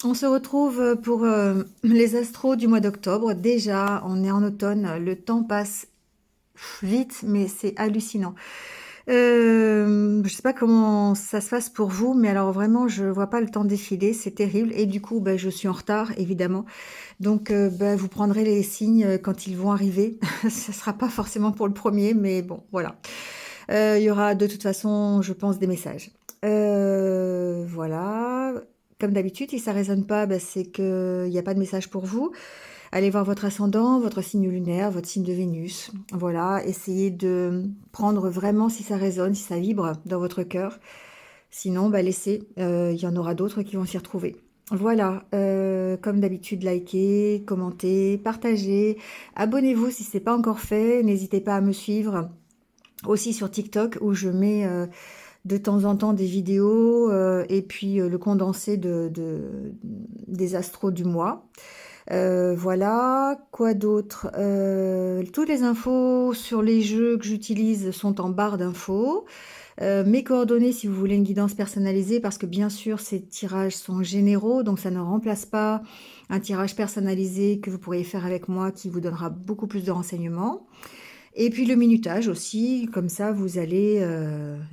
On se retrouve pour les astros du mois d'octobre. Déjà, on est en automne, le temps passe vite, mais c'est hallucinant. Je sais pas comment ça se passe pour vous, mais alors vraiment, je vois pas le temps défiler, c'est terrible. Et du coup, bah, je suis en retard, évidemment. Donc, bah, vous prendrez les signes quand ils vont arriver. Ça sera pas forcément pour le premier, mais bon, voilà. Il y aura de toute façon, je pense, des messages. Voilà. Comme d'habitude, si ça résonne pas, bah, c'est qu'il n'y a pas de message pour vous. Allez voir votre ascendant, votre signe lunaire, votre signe de Vénus. Voilà, essayez de prendre vraiment si ça résonne, si ça vibre dans votre cœur. Sinon, bah, laissez, il y en aura d'autres qui vont s'y retrouver. Voilà, comme d'habitude, likez, commentez, partagez, abonnez-vous si ce n'est pas encore fait, n'hésitez pas à me suivre aussi sur TikTok où je mets de temps en temps des vidéos et puis le condensé des astros du mois. Voilà, quoi d'autre? Toutes les infos sur les jeux que j'utilise sont en barre d'infos. Mes coordonnées si vous voulez une guidance personnalisée, parce que bien sûr ces tirages sont généraux, donc ça ne remplace pas un tirage personnalisé que vous pourriez faire avec moi qui vous donnera beaucoup plus de renseignements. Et puis le minutage aussi, comme ça vous allez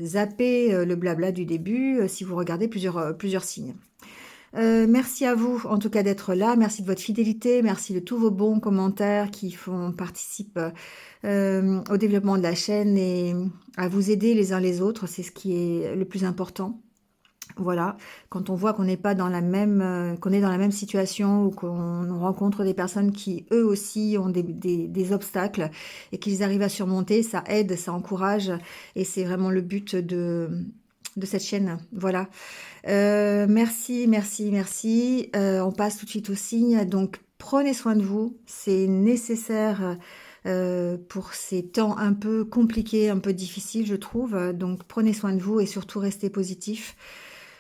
zapper le blabla du début si vous regardez plusieurs signes. Merci à vous en tout cas d'être là, merci de votre fidélité, merci de tous vos bons commentaires qui font participent au développement de la chaîne et à vous aider les uns les autres, c'est ce qui est le plus important. Voilà, quand on voit qu'on n'est pas dans la même, qu'on est dans la même situation ou qu'on rencontre des personnes qui eux aussi ont des obstacles et qu'ils arrivent à surmonter, ça aide, ça encourage et c'est vraiment le but de cette chaîne. Voilà. Merci, merci, merci. On passe tout de suite au signe. Donc prenez soin de vous, c'est nécessaire pour ces temps un peu compliqués, un peu difficiles, je trouve. Donc prenez soin de vous et surtout restez positif.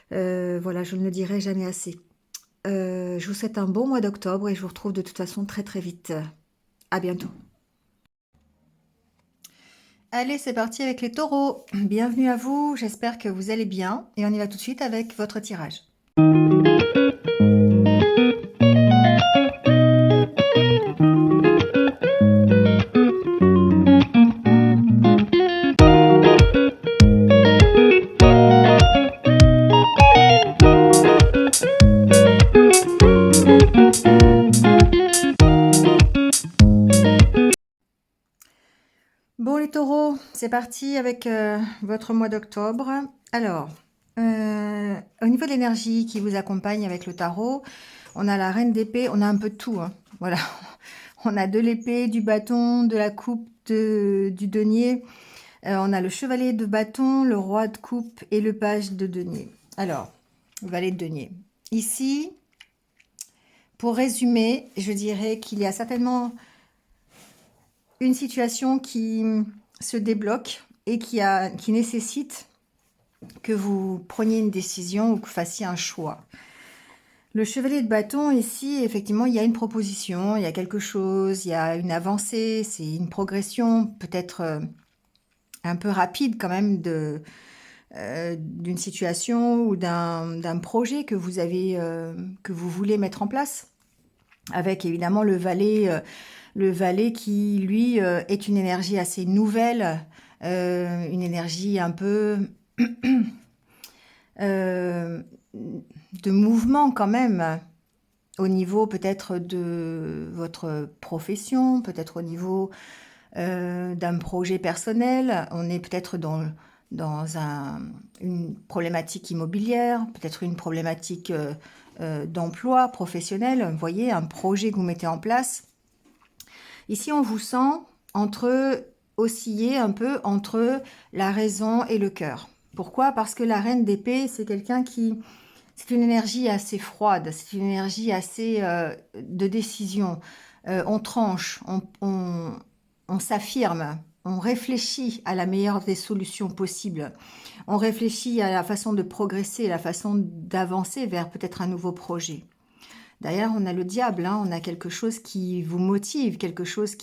Voilà, je ne le dirai jamais assez. Je vous souhaite un bon mois d'octobre et je vous retrouve de toute façon très très vite. À bientôt. Allez, c'est parti avec les taureaux. Bienvenue à vous, j'espère que vous allez bien. Et on y va tout de suite avec votre tirage. Bon les taureaux, c'est parti avec votre mois d'octobre. Alors, au niveau de l'énergie qui vous accompagne avec le tarot, on a la reine d'épée, on a un peu de tout, hein. Voilà, on a de l'épée, du bâton, de la coupe, du denier. On a le chevalier de bâton, le roi de coupe et le page de denier. Alors, valet de denier. Ici, pour résumer, je dirais qu'il y a certainement une situation qui se débloque et qui nécessite que vous preniez une décision ou que vous fassiez un choix. Le chevalier de bâton, ici, effectivement, il y a une proposition, il y a quelque chose, il y a une avancée, c'est une progression, peut-être un peu rapide quand même d'une situation ou d'un projet que vous avez, que vous voulez mettre en place, avec évidemment le valet qui, lui, est une énergie assez nouvelle, une énergie un peu de mouvement quand même, au niveau peut-être de votre profession, peut-être au niveau d'un projet personnel. On est peut-être dans une problématique immobilière, peut-être une problématique d'emploi professionnel. Vous voyez, un projet que vous mettez en place. Ici, on vous sent osciller un peu entre la raison et le cœur. Pourquoi? Parce que la reine d'épée, c'est quelqu'un qui... C'est une énergie assez froide, c'est une énergie assez de décision. On tranche, on s'affirme, on réfléchit à la meilleure des solutions possibles. On réfléchit à la façon de progresser, la façon d'avancer vers peut-être un nouveau projet. D'ailleurs, on a le diable, hein, on a quelque chose qui vous motive, quelque chose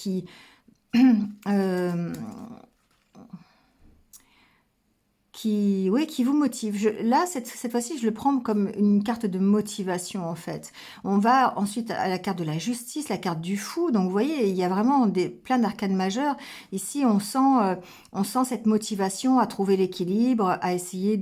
oui, qui vous motive. Là, cette fois-ci, je le prends comme une carte de motivation, en fait. On va ensuite à la carte de la justice, la carte du fou. Donc, vous voyez, il y a vraiment plein d'arcanes majeurs. Ici, on sent cette motivation à trouver l'équilibre, à essayer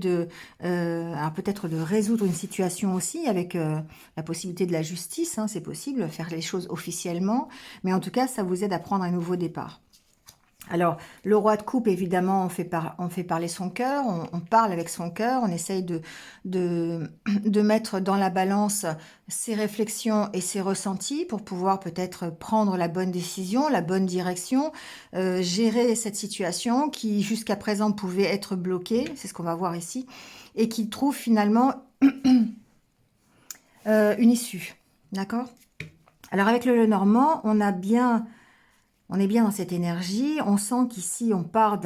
alors peut-être de résoudre une situation aussi avec la possibilité de la justice. Hein, c'est possible, faire les choses officiellement. Mais en tout cas, ça vous aide à prendre un nouveau départ. Alors, le roi de coupe, évidemment, on fait parler son cœur, on parle avec son cœur, on essaye de mettre dans la balance ses réflexions et ses ressentis pour pouvoir peut-être prendre la bonne décision, la bonne direction, gérer cette situation qui jusqu'à présent pouvait être bloquée, c'est ce qu'on va voir ici, et qui trouve finalement une issue. D'accord? Alors, avec le Lenormand, on est bien dans cette énergie. On sent qu'ici, on part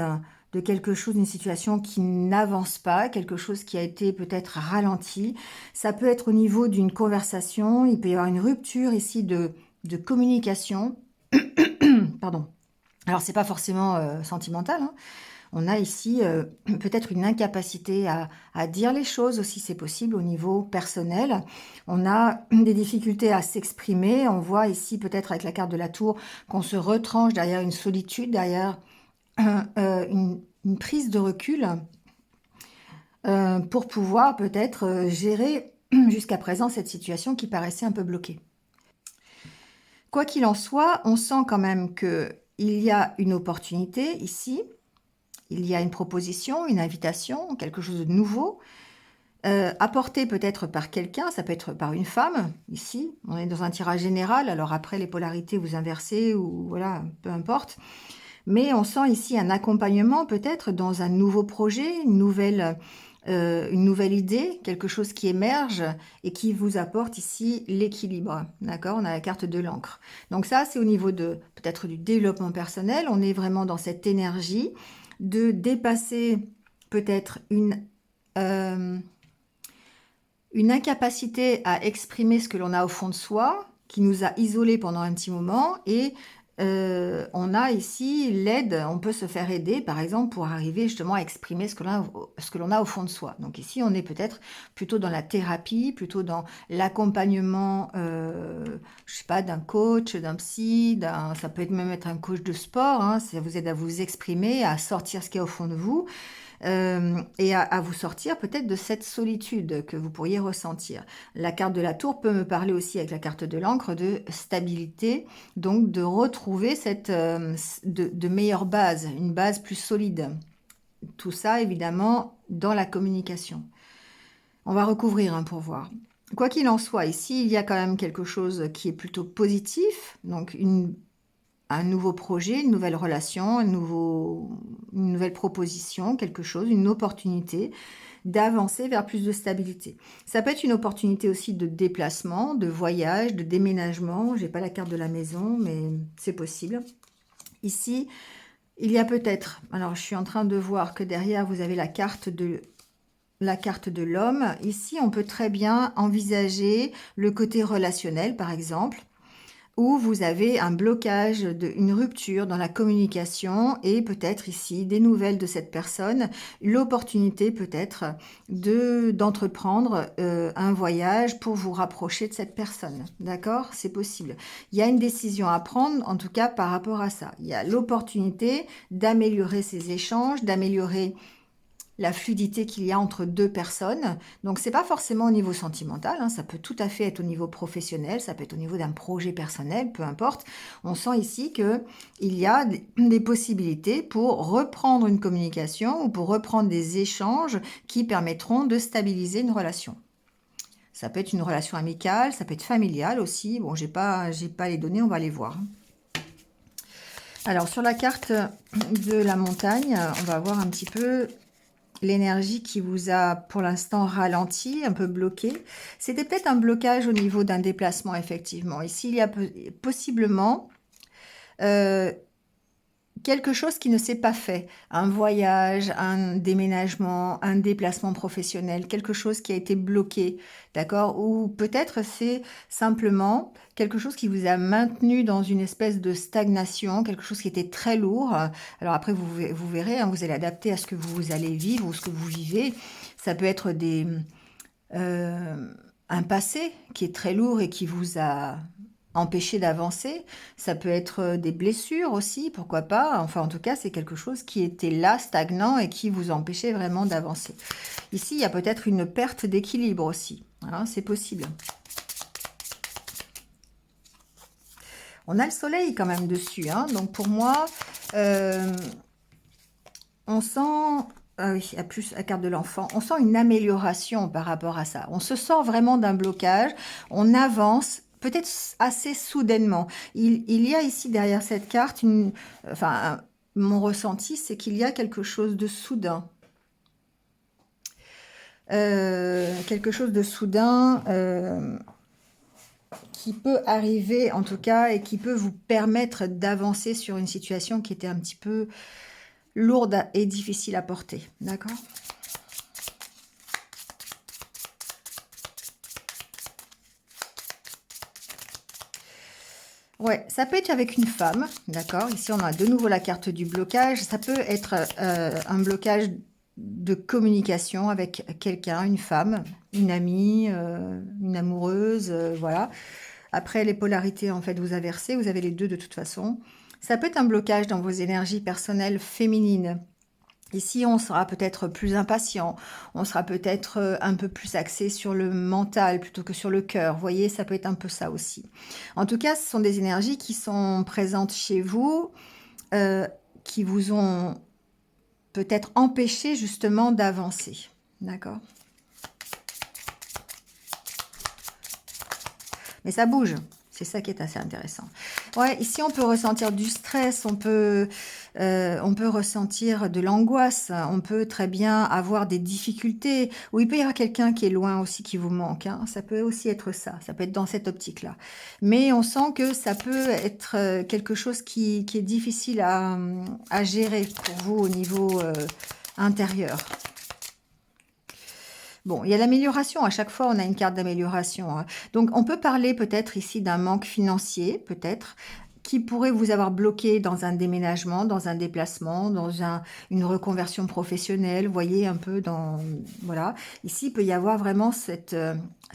de quelque chose, d'une situation qui n'avance pas, quelque chose qui a été peut-être ralenti. Ça peut être au niveau d'une conversation. Il peut y avoir une rupture ici de communication. Pardon. Alors, c'est pas forcément sentimental, hein. On a ici peut-être une incapacité à dire les choses aussi, c'est possible au niveau personnel. On a des difficultés à s'exprimer. On voit ici peut-être avec la carte de la tour qu'on se retranche derrière une solitude, derrière une prise de recul pour pouvoir peut-être gérer jusqu'à présent cette situation qui paraissait un peu bloquée. Quoi qu'il en soit, on sent quand même qu'il y a une opportunité ici. Il y a une proposition, une invitation, quelque chose de nouveau, apporté peut-être par quelqu'un, ça peut être par une femme, ici, on est dans un tirage général, alors après les polarités vous inversez, ou voilà, peu importe, mais on sent ici un accompagnement peut-être dans un nouveau projet, une nouvelle idée, quelque chose qui émerge et qui vous apporte ici l'équilibre, d'accord? On a la carte de l'encre. Donc ça, c'est au niveau de peut-être du développement personnel, on est vraiment dans cette énergie de dépasser peut-être une incapacité à exprimer ce que l'on a au fond de soi, qui nous a isolés pendant un petit moment, et on a ici l'aide, on peut se faire aider, par exemple, pour arriver justement à exprimer ce que l'on a au fond de soi. Donc ici, on est peut-être plutôt dans la thérapie, plutôt dans l'accompagnement, je sais pas, d'un coach, d'un psy, ça peut même être un coach de sport, hein, ça vous aide à vous exprimer, à sortir ce qu'il y a au fond de vous. Et à vous sortir peut-être de cette solitude que vous pourriez ressentir. La carte de la tour peut me parler aussi avec la carte de l'encre de stabilité, donc de retrouver de meilleures bases, une base plus solide. Tout ça évidemment dans la communication. On va recouvrir hein, pour voir. Quoi qu'il en soit, ici il y a quand même quelque chose qui est plutôt positif, donc un nouveau projet, une nouvelle relation, une nouvelle proposition, quelque chose, une opportunité d'avancer vers plus de stabilité. Ça peut être une opportunité aussi de déplacement, de voyage, de déménagement. J'ai pas la carte de la maison, mais c'est possible. Ici, il y a peut-être, alors je suis en train de voir que derrière vous avez la carte de l'homme. Ici, on peut très bien envisager le côté relationnel, par exemple, où vous avez un blocage, une rupture dans la communication et peut-être ici des nouvelles de cette personne, l'opportunité peut-être d'entreprendre un voyage pour vous rapprocher de cette personne. D'accord? C'est possible. Il y a une décision à prendre, en tout cas par rapport à ça. Il y a l'opportunité d'améliorer ces échanges, d'améliorer la fluidité qu'il y a entre deux personnes. Donc, c'est pas forcément au niveau sentimental, hein, ça peut tout à fait être au niveau professionnel, ça peut être au niveau d'un projet personnel, peu importe. On sent ici qu'il y a des possibilités pour reprendre une communication ou pour reprendre des échanges qui permettront de stabiliser une relation. Ça peut être une relation amicale, ça peut être familiale aussi. Bon, j'ai pas les données, on va les voir. Alors, sur la carte de la montagne, on va voir un petit peu l'énergie qui vous a pour l'instant ralenti, un peu bloqué. C'était peut-être un blocage au niveau d'un déplacement, effectivement. Ici, il y a possiblement quelque chose qui ne s'est pas fait, un voyage, un déménagement, un déplacement professionnel, quelque chose qui a été bloqué, d'accord? Ou peut-être c'est simplement quelque chose qui vous a maintenu dans une espèce de stagnation, quelque chose qui était très lourd. Alors après, vous verrez, hein, vous allez adapter à ce que vous allez vivre ou ce que vous vivez. Ça peut être euh, un passé qui est très lourd et qui vous a empêcher d'avancer. Ça peut être des blessures aussi, pourquoi pas. Enfin, en tout cas, c'est quelque chose qui était là, stagnant, et qui vous empêchait vraiment d'avancer. Ici, il y a peut-être une perte d'équilibre aussi. Hein, c'est possible. On a le soleil quand même dessus. Hein, donc, pour moi, on sent... Ah oui, il y a plus la carte de l'enfant. On sent une amélioration par rapport à ça. On se sort vraiment d'un blocage. On avance peut-être assez soudainement. Il y a ici derrière cette carte, enfin, mon ressenti, c'est qu'il y a quelque chose de soudain. Quelque chose de soudain qui peut arriver en tout cas et qui peut vous permettre d'avancer sur une situation qui était un petit peu lourde et difficile à porter. D'accord ? Ouais, ça peut être avec une femme, d'accord? Ici, on a de nouveau la carte du blocage. Ça peut être un blocage de communication avec quelqu'un, une femme, une amie, une amoureuse, voilà. Après, les polarités, en fait, vous inversez, vous avez les deux de toute façon. Ça peut être un blocage dans vos énergies personnelles féminines. Ici, on sera peut-être plus impatient, on sera peut-être un peu plus axé sur le mental plutôt que sur le cœur. Vous voyez, ça peut être un peu ça aussi. En tout cas, ce sont des énergies qui sont présentes chez vous, qui vous ont peut-être empêché justement d'avancer. D'accord ? Mais ça bouge. C'est ça qui est assez intéressant. Ouais, ici, on peut ressentir du stress, on peut ressentir de l'angoisse, on peut très bien avoir des difficultés, ou il peut y avoir quelqu'un qui est loin aussi, qui vous manque. Hein. Ça peut aussi être ça peut être dans cette optique-là. Mais on sent que ça peut être quelque chose qui est difficile à gérer pour vous au niveau intérieur. Bon, il y a l'amélioration. À chaque fois, on a une carte d'amélioration. Hein. Donc, on peut parler peut-être ici d'un manque financier, peut-être, qui pourrait vous avoir bloqué dans un déménagement, dans un déplacement, dans une reconversion professionnelle. Vous voyez un peu dans... Voilà. Ici, il peut y avoir vraiment cette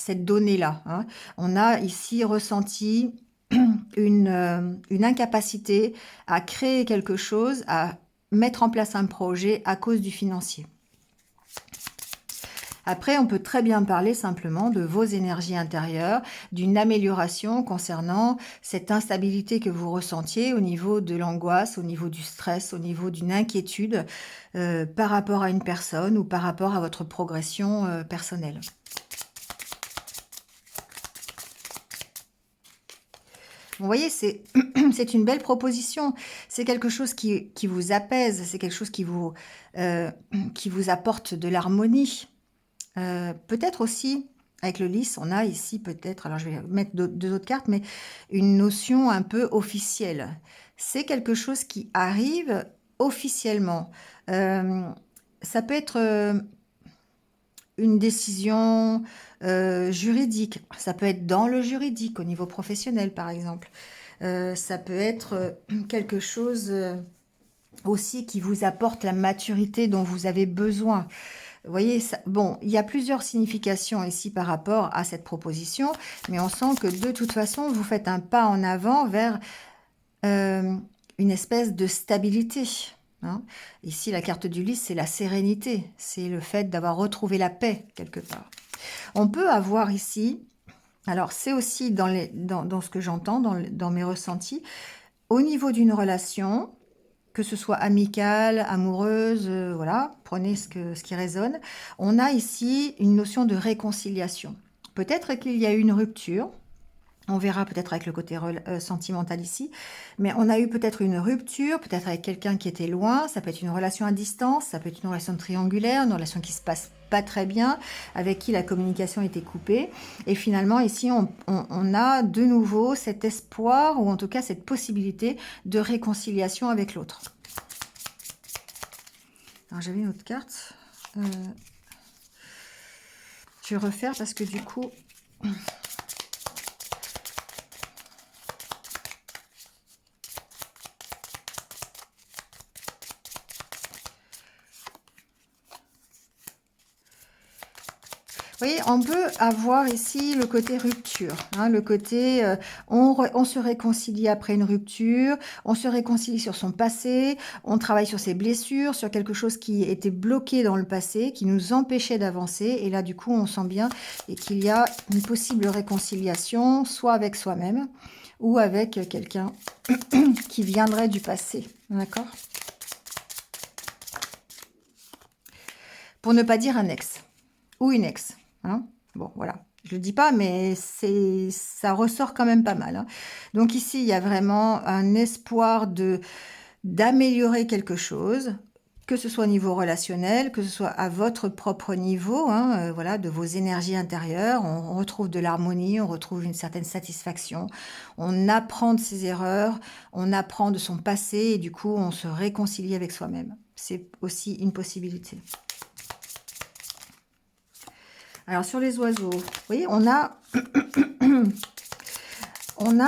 donnée-là. Hein. On a ici ressenti une incapacité à créer quelque chose, à mettre en place un projet à cause du financier. Après, on peut très bien parler simplement de vos énergies intérieures, d'une amélioration concernant cette instabilité que vous ressentiez au niveau de l'angoisse, au niveau du stress, au niveau d'une inquiétude par rapport à une personne ou par rapport à votre progression personnelle. Vous voyez, c'est une belle proposition. C'est quelque chose qui vous apaise, c'est quelque chose qui vous apporte de l'harmonie. Peut-être aussi, avec le lys, on a ici peut-être, alors je vais mettre deux autres cartes, mais une notion un peu officielle. C'est quelque chose qui arrive officiellement. Ça peut être une décision juridique. Ça peut être dans le juridique, au niveau professionnel, par exemple. Ça peut être quelque chose aussi qui vous apporte la maturité dont vous avez besoin. Vous voyez, ça, bon, il y a plusieurs significations ici par rapport à cette proposition, mais on sent que de toute façon, vous faites un pas en avant vers une espèce de stabilité. Hein. Ici, la carte du lys, c'est la sérénité, c'est le fait d'avoir retrouvé la paix quelque part. On peut avoir ici, alors c'est aussi dans ce que j'entends, dans mes ressentis, au niveau d'une relation, que ce soit amicale, amoureuse, voilà, prenez ce qui résonne. On a ici une notion de réconciliation. Peut-être qu'il y a eu une rupture, on verra peut-être avec le côté sentimental ici, mais on a eu peut-être une rupture, peut-être avec quelqu'un qui était loin, ça peut être une relation à distance, ça peut être une relation triangulaire, une relation qui se passe pas très bien, avec qui la communication était coupée. Et finalement, ici, on a de nouveau cet espoir, ou en tout cas cette possibilité de réconciliation avec l'autre. Alors, j'avais une autre carte. Je vais refaire parce que du coup... Vous voyez, on peut avoir ici le côté rupture, hein, le côté on se réconcilie après une rupture, on se réconcilie sur son passé, on travaille sur ses blessures, sur quelque chose qui était bloqué dans le passé, qui nous empêchait d'avancer. Et là, du coup, on sent bien et qu'il y a une possible réconciliation, soit avec soi-même ou avec quelqu'un qui viendrait du passé. D'accord? Pour ne pas dire un ex ou une ex. Hein, bon, voilà. Je le dis pas, mais ça ressort quand même pas mal. Hein. Donc ici, il y a vraiment un espoir d'améliorer quelque chose, que ce soit au niveau relationnel, que ce soit à votre propre niveau, hein, voilà, de vos énergies intérieures. On retrouve de l'harmonie, on retrouve une certaine satisfaction. On apprend de ses erreurs, on apprend de son passé et du coup, on se réconcilie avec soi-même. C'est aussi une possibilité. Alors, sur les oiseaux, vous voyez, on a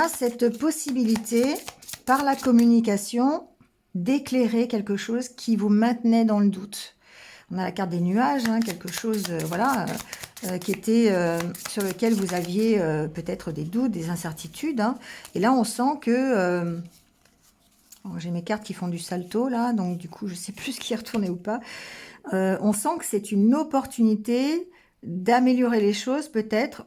cette possibilité, par la communication, d'éclairer quelque chose qui vous maintenait dans le doute. On a la carte des nuages, hein, quelque chose, voilà, qui était sur lequel vous aviez peut-être des doutes, des incertitudes. Hein. Et là, on sent que... j'ai mes cartes qui font du salto, là, donc du coup, je ne sais plus ce qui est retourné ou pas. On sent que c'est une opportunité d'améliorer les choses peut-être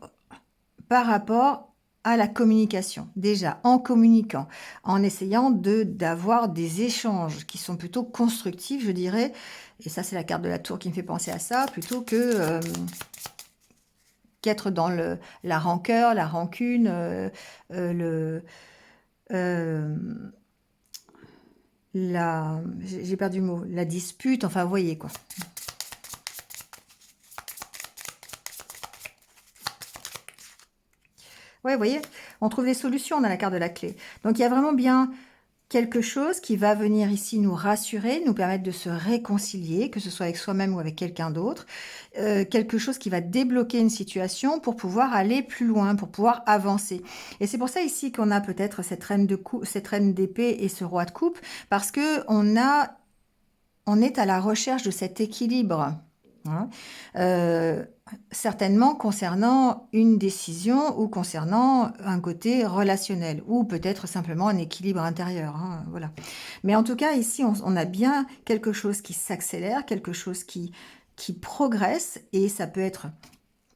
par rapport à la communication. Déjà, en communiquant, en essayant d'avoir des échanges qui sont plutôt constructifs, je dirais. Et ça, c'est la carte de la tour qui me fait penser à ça, plutôt que qu'être dans la rancœur, la rancune, j'ai perdu le mot, la dispute, enfin, vous voyez quoi. Ouais, vous voyez, on trouve des solutions dans la carte de la clé. Donc, il y a vraiment bien quelque chose qui va venir ici nous rassurer, nous permettre de se réconcilier, que ce soit avec soi-même ou avec quelqu'un d'autre. Quelque chose qui va débloquer une situation pour pouvoir aller plus loin, pour pouvoir avancer. Et c'est pour ça ici qu'on a peut-être cette reine d'épée et ce roi de coupe, parce que on est à la recherche de cet équilibre. Hein. Certainement concernant une décision ou concernant un côté relationnel ou peut-être simplement un équilibre intérieur. Hein, voilà. Mais en tout cas, ici, on a bien quelque chose qui s'accélère, quelque chose qui progresse et ça peut être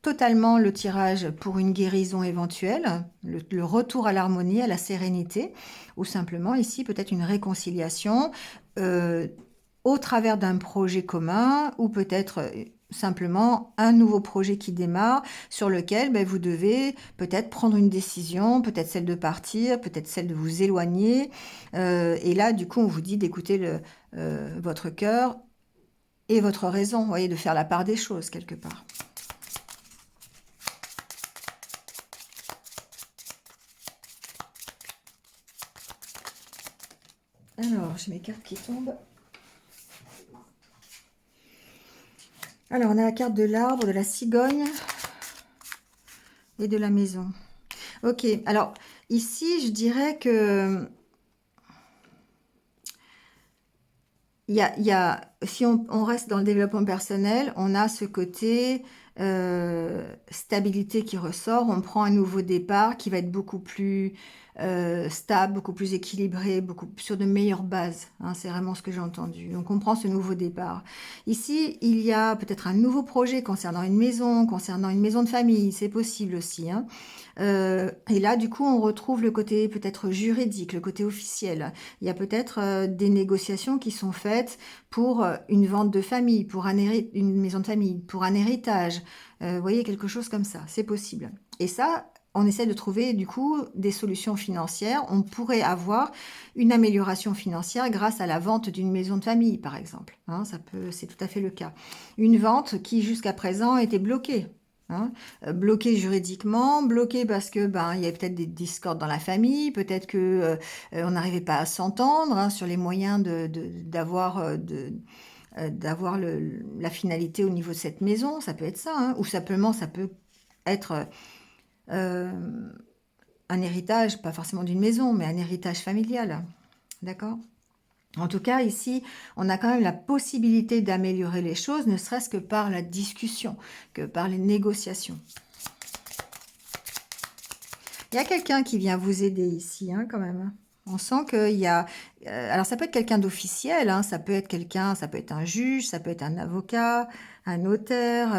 totalement le tirage pour une guérison éventuelle, le retour à l'harmonie, à la sérénité ou simplement ici peut-être une réconciliation au travers d'un projet commun ou peut-être simplement un nouveau projet qui démarre sur lequel vous devez peut-être prendre une décision, peut-être celle de partir, peut-être celle de vous éloigner. Et là, du coup, on vous dit d'écouter votre cœur et votre raison, vous voyez, de faire la part des choses quelque part. Alors, j'ai mes cartes qui tombent. Alors, on a la carte de l'arbre, de la cigogne et de la maison. Ok, alors ici, je dirais que si on reste dans le développement personnel, on a ce côté stabilité qui ressort. On prend un nouveau départ qui va être beaucoup plus stable, beaucoup plus équilibré, sur de meilleures bases. Hein, c'est vraiment ce que j'ai entendu. Donc on prend ce nouveau départ. Ici, il y a peut-être un nouveau projet concernant une maison de famille. C'est possible aussi. Hein. Et là, du coup, on retrouve le côté peut-être juridique, le côté officiel. Il y a peut-être des négociations qui sont faites pour une vente de famille, pour une maison de famille, pour un héritage. Vous voyez, quelque chose comme ça, c'est possible. Et ça, on essaie de trouver du coup des solutions financières. On pourrait avoir une amélioration financière grâce à la vente d'une maison de famille, par exemple. Hein, c'est tout à fait le cas. Une vente qui jusqu'à présent était bloquée. Hein, bloqué juridiquement, bloqué parce que il y avait peut-être des discordes dans la famille, peut-être que on n'arrivait pas à s'entendre hein, sur les moyens d'avoir d'avoir la finalité au niveau de cette maison, ça peut être ça, hein, ou simplement ça peut être un héritage, pas forcément d'une maison, mais un héritage familial, d'accord? En tout cas, ici, on a quand même la possibilité d'améliorer les choses, ne serait-ce que par la discussion, que par les négociations. Il y a quelqu'un qui vient vous aider ici, hein, quand même, hein. On sent qu'il y a... alors, ça peut être quelqu'un d'officiel, hein, ça peut être quelqu'un, ça peut être un juge, ça peut être un avocat, un notaire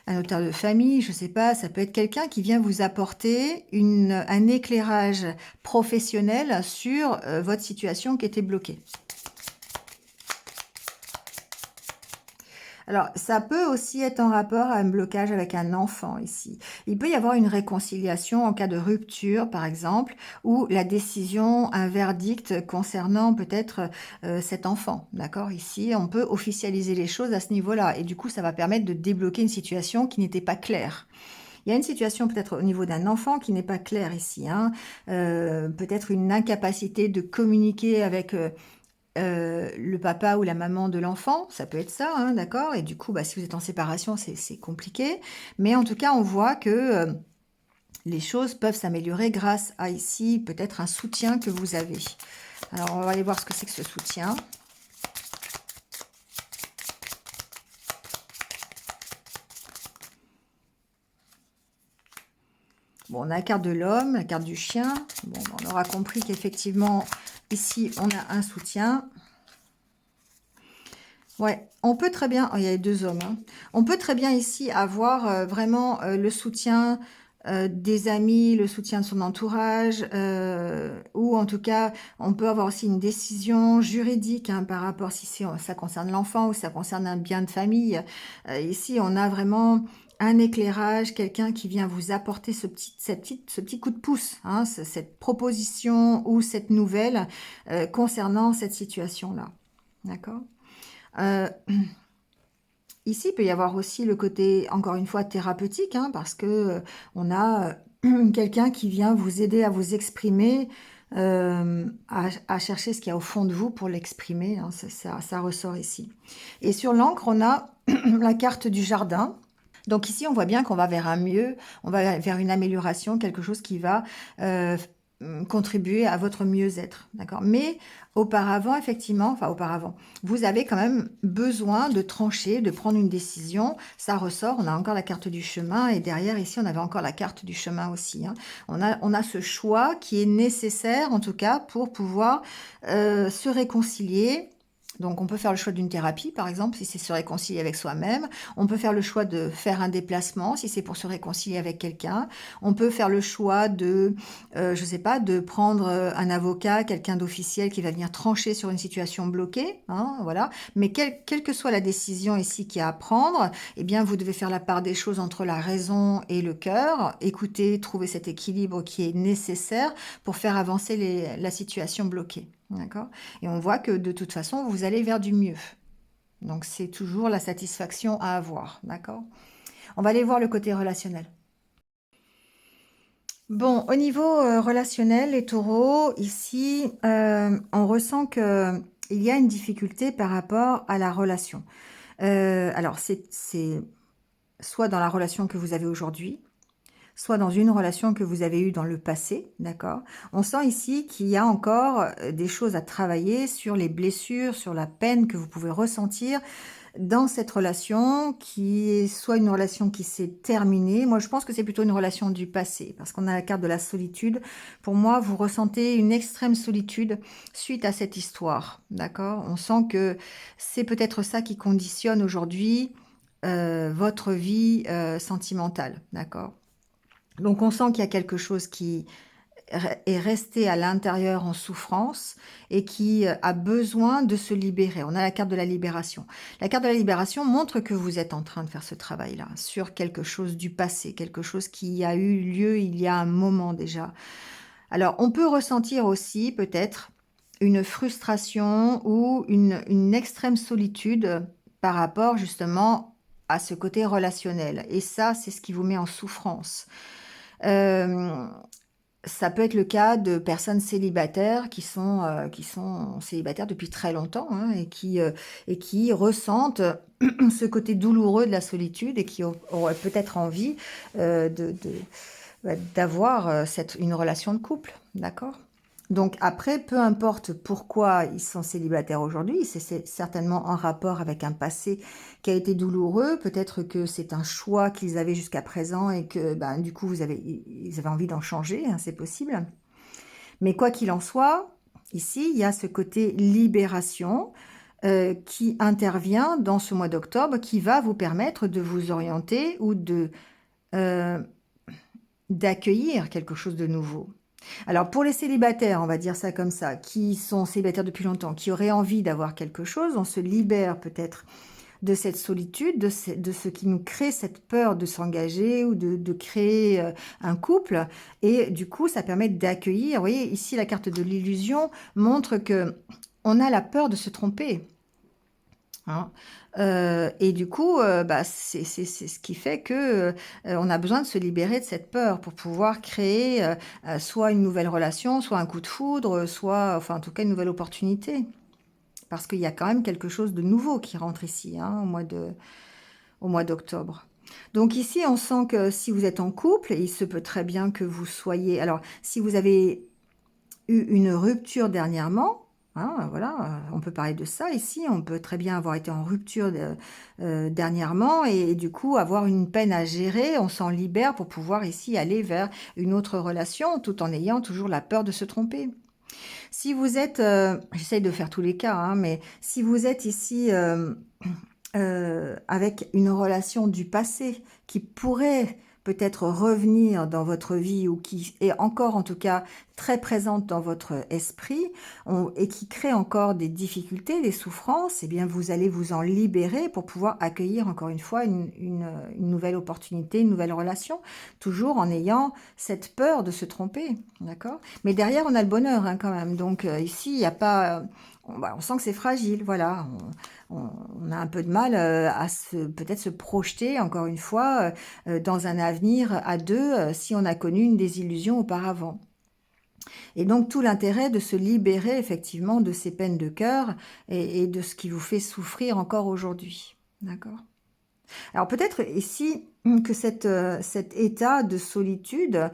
de famille, je ne sais pas, ça peut être quelqu'un qui vient vous apporter un éclairage professionnel sur votre situation qui était bloquée. Alors, ça peut aussi être en rapport à un blocage avec un enfant ici. Il peut y avoir une réconciliation en cas de rupture, par exemple, ou la décision, un verdict concernant peut-être cet enfant. D'accord? Ici, on peut officialiser les choses à ce niveau-là. Et du coup, ça va permettre de débloquer une situation qui n'était pas claire. Il y a une situation peut-être au niveau d'un enfant qui n'est pas claire ici, hein. Peut-être une incapacité de communiquer avec le papa ou la maman de l'enfant, ça peut être ça, hein, d'accord? Et du coup, bah, si vous êtes en séparation, c'est compliqué. Mais en tout cas, on voit que les choses peuvent s'améliorer grâce à ici, peut-être un soutien que vous avez. Alors, on va aller voir ce que c'est que ce soutien. Bon, on a la carte de l'homme, la carte du chien. Bon, on aura compris qu'effectivement, ici, on a un soutien. Ouais, on peut très bien... oh, il y a deux hommes, hein. On peut très bien ici avoir vraiment le soutien des amis, le soutien de son entourage, ou en tout cas, on peut avoir aussi une décision juridique, hein, par rapport si ça concerne l'enfant ou ça concerne un bien de famille. Ici, on a vraiment un éclairage, quelqu'un qui vient vous apporter ce petit coup de pouce, hein, cette proposition ou cette nouvelle concernant cette situation-là. D'accord? Euh, Ici, il peut y avoir aussi le côté, encore une fois, thérapeutique, hein, parce que on a quelqu'un qui vient vous aider à vous exprimer, à chercher ce qu'il y a au fond de vous pour l'exprimer, hein, ça ressort ici. Et sur l'encre, on a la carte du jardin. Donc ici, on voit bien qu'on va vers un mieux, on va vers une amélioration, quelque chose qui va contribuer à votre mieux-être, d'accord? Mais auparavant, effectivement, enfin auparavant, vous avez quand même besoin de trancher, de prendre une décision. Ça ressort, on a encore la carte du chemin et derrière ici, on avait encore la carte du chemin aussi, hein. On a ce choix qui est nécessaire, en tout cas, pour pouvoir se réconcilier. Donc, on peut faire le choix d'une thérapie, par exemple, si c'est se réconcilier avec soi-même. On peut faire le choix de faire un déplacement, si c'est pour se réconcilier avec quelqu'un. On peut faire le choix de, je sais pas, de prendre un avocat, quelqu'un d'officiel qui va venir trancher sur une situation bloquée, hein, voilà. Mais quelle que soit la décision ici qu'il y a à prendre, eh bien, vous devez faire la part des choses entre la raison et le cœur. Écoutez, trouver cet équilibre qui est nécessaire pour faire avancer la situation bloquée. D'accord? Et on voit que de toute façon, vous allez vers du mieux. Donc, c'est toujours la satisfaction à avoir. D'accord? On va aller voir le côté relationnel. Bon, au niveau relationnel, les taureaux, ici, on ressent que il y a une difficulté par rapport à la relation. Alors, c'est soit dans la relation que vous avez aujourd'hui, soit dans une relation que vous avez eue dans le passé, d'accord? On sent ici qu'il y a encore des choses à travailler sur les blessures, sur la peine que vous pouvez ressentir dans cette relation qui est soit une relation qui s'est terminée. Moi, je pense que c'est plutôt une relation du passé parce qu'on a la carte de la solitude. Pour moi, vous ressentez une extrême solitude suite à cette histoire, d'accord? On sent que c'est peut-être ça qui conditionne aujourd'hui votre vie sentimentale, d'accord? Donc on sent qu'il y a quelque chose qui est resté à l'intérieur en souffrance et qui a besoin de se libérer. On a la carte de la libération. La carte de la libération montre que vous êtes en train de faire ce travail-là sur quelque chose du passé, quelque chose qui a eu lieu il y a un moment déjà. Alors on peut ressentir aussi peut-être une frustration ou une extrême solitude par rapport justement à ce côté relationnel. Et ça, c'est ce qui vous met en souffrance. Euh, ça peut être le cas de personnes célibataires qui sont célibataires depuis très longtemps, hein, et qui ressentent ce côté douloureux de la solitude et qui auraient peut-être envie d'avoir une relation de couple, d'accord? Donc après, peu importe pourquoi ils sont célibataires aujourd'hui, c'est certainement en rapport avec un passé qui a été douloureux, peut-être que c'est un choix qu'ils avaient jusqu'à présent et que ben, du coup ils avaient envie d'en changer, hein, c'est possible. Mais quoi qu'il en soit, ici, il y a ce côté libération qui intervient dans ce mois d'octobre, qui va vous permettre de vous orienter ou euh, d'accueillir quelque chose de nouveau. Alors pour les célibataires, on va dire ça comme ça, qui sont célibataires depuis longtemps, qui auraient envie d'avoir quelque chose, on se libère peut-être de cette solitude, de ce qui nous crée cette peur de s'engager ou de créer un couple. Et du coup, ça permet d'accueillir. Vous voyez, ici, la carte de l'illusion montre que on a la peur de se tromper. Hein. Et du coup, bah, c'est ce qui fait que on a besoin de se libérer de cette peur pour pouvoir créer soit une nouvelle relation, soit un coup de foudre, soit, enfin, en tout cas, une nouvelle opportunité. Parce qu'il y a quand même quelque chose de nouveau qui rentre ici, hein, au mois d'octobre. Donc ici, on sent que si vous êtes en couple, il se peut très bien que vous soyez... Alors, si vous avez eu une rupture dernièrement, hein, voilà, on peut parler de ça ici, on peut très bien avoir été en rupture dernièrement et du coup avoir une peine à gérer, on s'en libère pour pouvoir ici aller vers une autre relation tout en ayant toujours la peur de se tromper. Si vous êtes, j'essaye de faire tous les cas, hein, mais si vous êtes ici avec une relation du passé qui pourrait peut-être revenir dans votre vie ou qui est encore en tout cas très présente dans votre esprit et qui crée encore des difficultés, des souffrances, eh bien vous allez vous en libérer pour pouvoir accueillir encore une fois une nouvelle opportunité, une nouvelle relation, toujours en ayant cette peur de se tromper, d'accord? Mais derrière on a le bonheur hein, quand même, donc ici il n'y a pas... on sent que c'est fragile, voilà. On a un peu de mal à peut-être se projeter, encore une fois, dans un avenir à deux si on a connu une désillusion auparavant. Et donc tout l'intérêt de se libérer effectivement de ces peines de cœur et de ce qui vous fait souffrir encore aujourd'hui. D'accord? Alors peut-être ici que cet état de solitude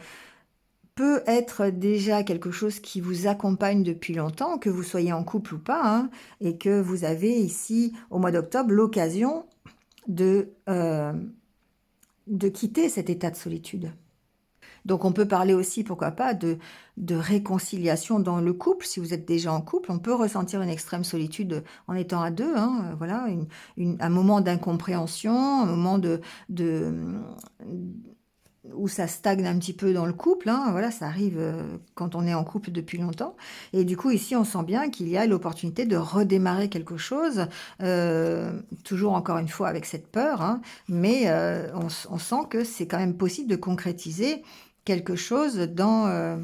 peut être déjà quelque chose qui vous accompagne depuis longtemps, que vous soyez en couple ou pas, hein, et que vous avez ici, au mois d'octobre, l'occasion de quitter cet état de solitude. Donc on peut parler aussi, pourquoi pas, de réconciliation dans le couple. Si vous êtes déjà en couple, on peut ressentir une extrême solitude en étant à deux. Hein, voilà, un moment d'incompréhension, un moment où ça stagne un petit peu dans le couple, hein, voilà, ça arrive quand on est en couple depuis longtemps. Et du coup, ici, on sent bien qu'il y a l'opportunité de redémarrer quelque chose, toujours encore une fois avec cette peur, hein, mais on sent que c'est quand même possible de concrétiser quelque chose dans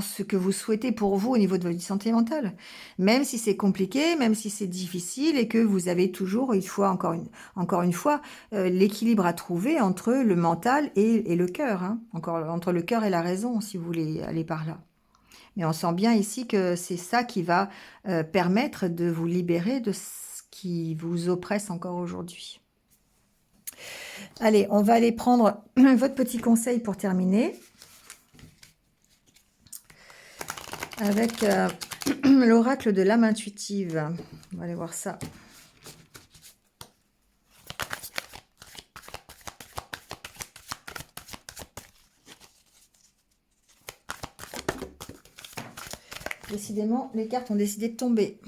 ce que vous souhaitez pour vous au niveau de votre vie sentimentale. Même si c'est compliqué, même si c'est difficile et que vous avez toujours, encore une fois, l'équilibre à trouver entre le mental et le cœur, hein. Entre le cœur et la raison, si vous voulez aller par là. Mais on sent bien ici que c'est ça qui va permettre de vous libérer de ce qui vous oppresse encore aujourd'hui. Allez, on va aller prendre votre petit conseil pour terminer. Avec l'oracle de l'âme intuitive. On va aller voir ça. Décidément, les cartes ont décidé de tomber.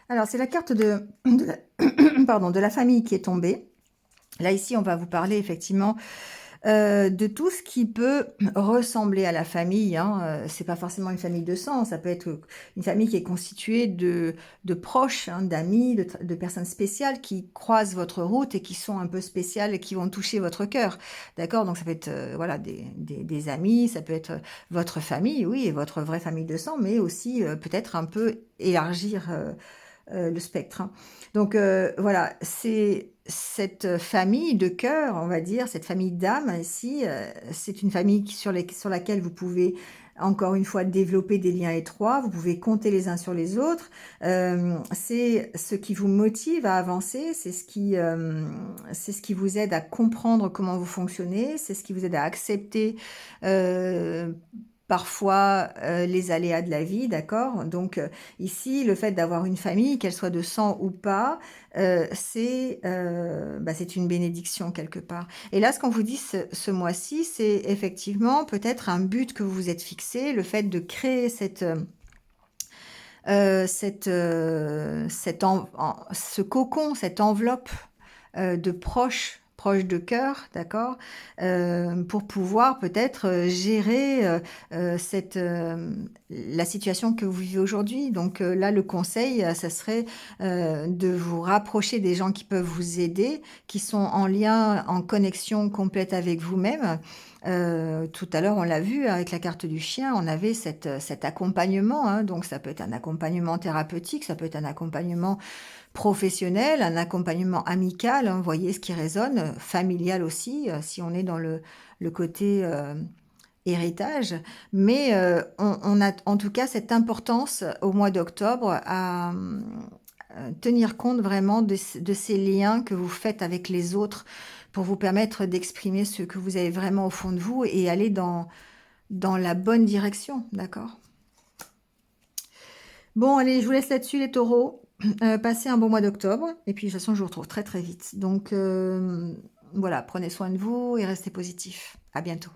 Alors, c'est la carte de la famille qui est tombée. Là, ici, on va vous parler effectivement de tout ce qui peut ressembler à la famille. Hein. C'est pas forcément une famille de sang, ça peut être une famille qui est constituée de proches, hein, d'amis, de personnes spéciales qui croisent votre route et qui sont un peu spéciales et qui vont toucher votre cœur. D'accord? Donc ça peut être voilà, des amis, ça peut être votre famille, oui, et votre vraie famille de sang, mais aussi peut-être un peu élargir le spectre, hein. Donc voilà, c'est cette famille de cœur, on va dire, cette famille d'âme ici, c'est une famille sur laquelle vous pouvez encore une fois développer des liens étroits, vous pouvez compter les uns sur les autres. C'est ce qui vous motive à avancer, c'est ce qui vous aide à comprendre comment vous fonctionnez, c'est ce qui vous aide à accepter, heu, parfois, les aléas de la vie, d'accord? Donc ici, le fait d'avoir une famille, qu'elle soit de sang ou pas, c'est une bénédiction quelque part. Et là, ce qu'on vous dit ce mois-ci, c'est effectivement peut-être un but que vous vous êtes fixé, le fait de créer ce cocon, cette enveloppe, de proches de cœur, d'accord? Pour pouvoir peut-être, gérer, la situation que vous vivez aujourd'hui. Donc, là, le conseil, ça serait, de vous rapprocher des gens qui peuvent vous aider, qui sont en lien, en connexion complète avec vous-même. Tout à l'heure, on l'a vu avec la carte du chien, on avait cet accompagnement, hein, donc ça peut être un accompagnement thérapeutique, ça peut être un accompagnement professionnel, un accompagnement amical, hein, vous voyez ce qui résonne, familial aussi, si on est dans le côté, héritage. Mais, on a en tout cas cette importance au mois d'octobre à, tenir compte vraiment de ces liens que vous faites avec les autres pour vous permettre d'exprimer ce que vous avez vraiment au fond de vous et aller dans la bonne direction, d'accord? Bon allez, je vous laisse là-dessus les taureaux. Passez un bon mois d'octobre et puis de toute façon je vous retrouve très, très vite. Donc voilà, prenez soin de vous et restez positifs. À bientôt.